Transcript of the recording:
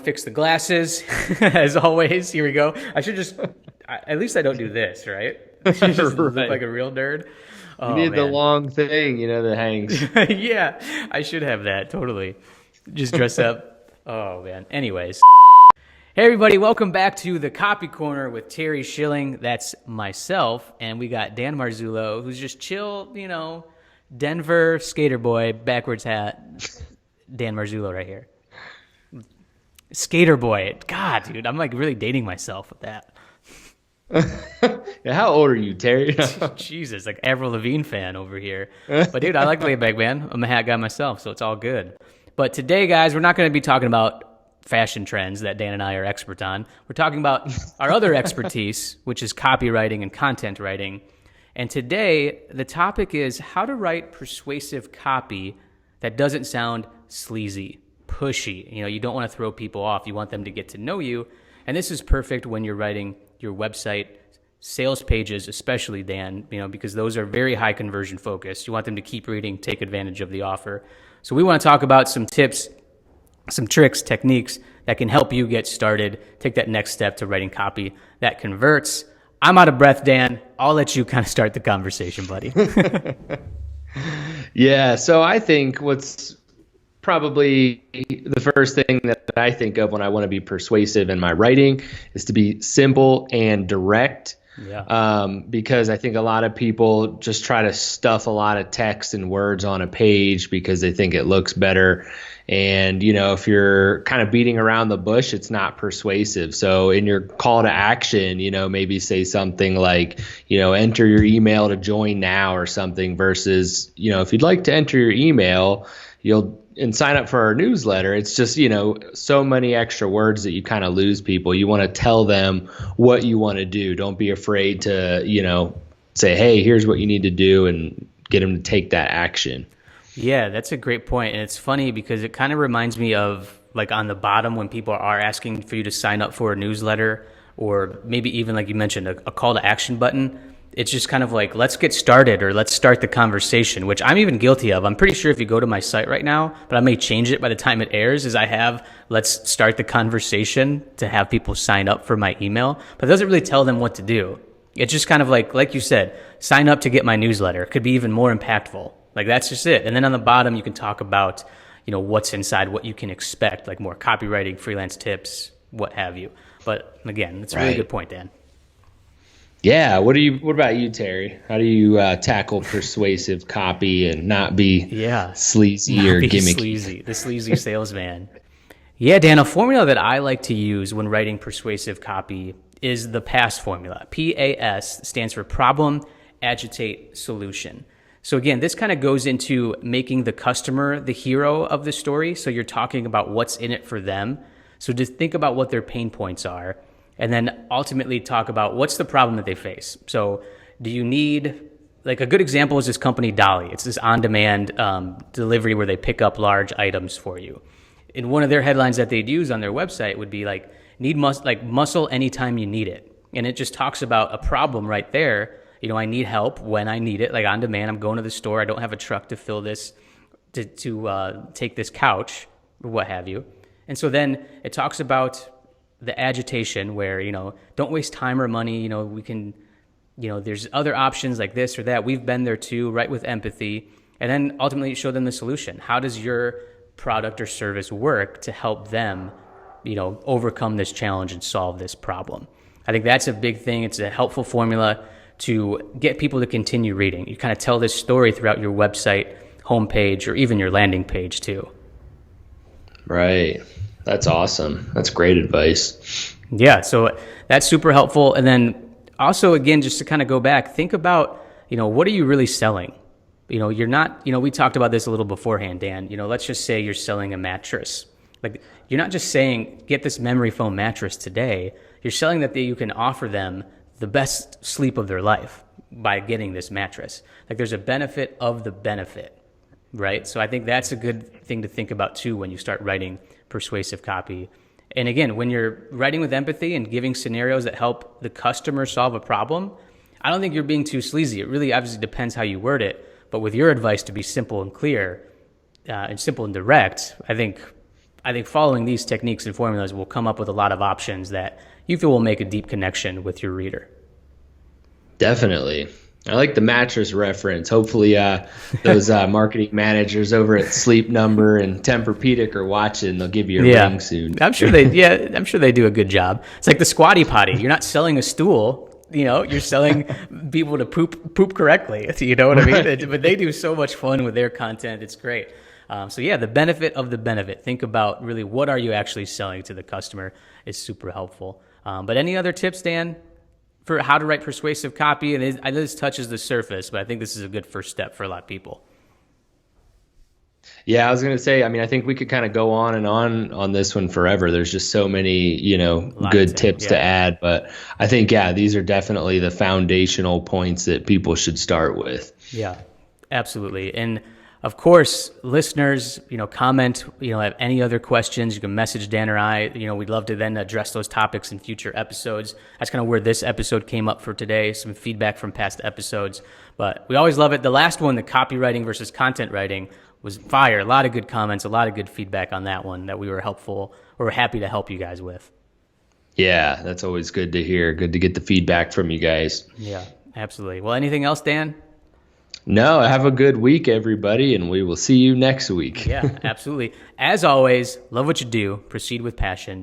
fix the glasses. As always, here we go. At least I don't do this, right? I should just look Right. like a real nerd. You Oh need the man. long thing, that hangs. Yeah, I should have that, totally. Just dress up. Oh man. Anyways. Hey everybody, welcome back to the Copy Corner with Terry Schilling. That's myself. And we got Dan Marzullo, who's just chill, Denver skater boy, backwards hat. Dan Marzullo right here. Skater boy. God, dude, I'm like really dating myself with that. Yeah, how old are you, Terry? Jesus, like Avril Lavigne fan over here. But dude, I like laid back, man. I'm a hat guy myself, so it's all good. But today, guys, we're not going to be talking about fashion trends that Dan and I are expert on. We're talking about our other expertise, which is copywriting and content writing. And today, the topic is how to write persuasive copy that doesn't sound sleazy, pushy. You don't want to throw people off. You want them to get to know you. And this is perfect when you're writing your website sales pages, especially, Dan, because those are very high conversion focused. You want them to keep reading, take advantage of the offer. So we want to talk about some tips, some tricks, techniques that can help you get started, take that next step to writing copy that converts. I'm out of breath, Dan. I'll let you kind of start the conversation, buddy. Yeah, so I think what's probably the first thing that I think of when I want to be persuasive in my writing is to be simple and direct. Yeah. Because I think a lot of people just try to stuff a lot of text and words on a page because they think it looks better. And, if you're kind of beating around the bush, it's not persuasive. So in your call to action, maybe say something like, enter your email to join now or something versus, if you'd like to enter your email, and sign up for our newsletter. It's just, so many extra words that you kind of lose people. You want to tell them what you want to do. Don't be afraid to, say, hey, here's what you need to do and get them to take that action. Yeah, that's a great point. And it's funny because it kind of reminds me of like on the bottom when people are asking for you to sign up for a newsletter or maybe even like you mentioned, a call to action button. It's just kind of like, let's get started or let's start the conversation, which I'm even guilty of. I'm pretty sure if you go to my site right now, but I may change it by the time it airs, is I have, let's start the conversation to have people sign up for my email, but it doesn't really tell them what to do. It's just kind of like you said, sign up to get my newsletter. It could be even more impactful. Like that's just it. And then on the bottom, you can talk about, what's inside, what you can expect, like more copywriting, freelance tips, what have you. But again, it's a really good point, Dan. Yeah. What about you, Terry? How do you tackle persuasive copy and not be sleazy Not or be gimmicky? sleazy, the sleazy salesman. Yeah, Dan, a formula that I like to use when writing persuasive copy is the PASS formula. PAS stands for problem, agitate, solution. So again, this kind of goes into making the customer the hero of the story. So you're talking about what's in it for them. So just think about what their pain points are and then ultimately talk about what's the problem that they face. So do you need, like a good example is this company Dolly. It's this on-demand delivery where they pick up large items for you. And one of their headlines that they'd use on their website would be like, muscle anytime you need it. And it just talks about a problem right there. I need help when I need it, like on demand. I'm going to the store. I don't have a truck to fill this, to take this couch or what have you. And so then it talks about the agitation where, don't waste time or money. We can, there's other options like this or that. We've been there too, right, with empathy. And then ultimately show them the solution. How does your product or service work to help them, overcome this challenge and solve this problem? I think that's a big thing. It's a helpful formula to get people to continue reading. You kind of tell this story throughout your website, homepage, or even your landing page too. Right. That's awesome. That's great advice. Yeah, so that's super helpful. And then also, again, just to kind of go back, think about, what are you really selling? You're not, we talked about this a little beforehand, Dan. Let's just say you're selling a mattress. Like, you're not just saying, get this memory foam mattress today. You're selling that you can offer them the best sleep of their life by getting this mattress. Like, there's a benefit of the benefit, right? So I think that's a good thing to think about too when you start writing persuasive copy. And again, when you're writing with empathy and giving scenarios that help the customer solve a problem, I don't think you're being too sleazy. It really obviously depends how you word it. But with your advice to be simple and clear and simple and direct, I think I think following these techniques and formulas will come up with a lot of options that you feel will make a deep connection with your reader. Definitely. I like the mattress reference. Hopefully those marketing managers over at Sleep Number and Tempur-Pedic are watching. They'll give you a ring soon. I'm sure they do a good job. It's like the squatty potty. You're not selling a stool, you're selling people to poop correctly. You know what I mean? But they do so much fun with their content. It's great. The benefit of the benefit. Think about really what are you actually selling to the customer is super helpful. But any other tips, Dan, for how to write persuasive copy? And I know this touches the surface, but I think this is a good first step for a lot of people. Yeah, I was going to say, I think we could kind of go on and on this one forever. There's just so many, good tips to add. But I think, these are definitely the foundational points that people should start with. Yeah, absolutely. And of course, listeners, comment, have any other questions, you can message Dan or I. We'd love to then address those topics in future episodes. That's kind of where this episode came up for today, some feedback from past episodes. But we always love it. The last one, the copywriting versus content writing, was fire. A lot of good comments, a lot of good feedback on that one that we were happy to help you guys with. Yeah, that's always good to hear. Good to get the feedback from you guys. Yeah, absolutely. Well, anything else, Dan? No, have a good week, everybody, and we will see you next week. Yeah, absolutely. As always, love what you do. Proceed with passion.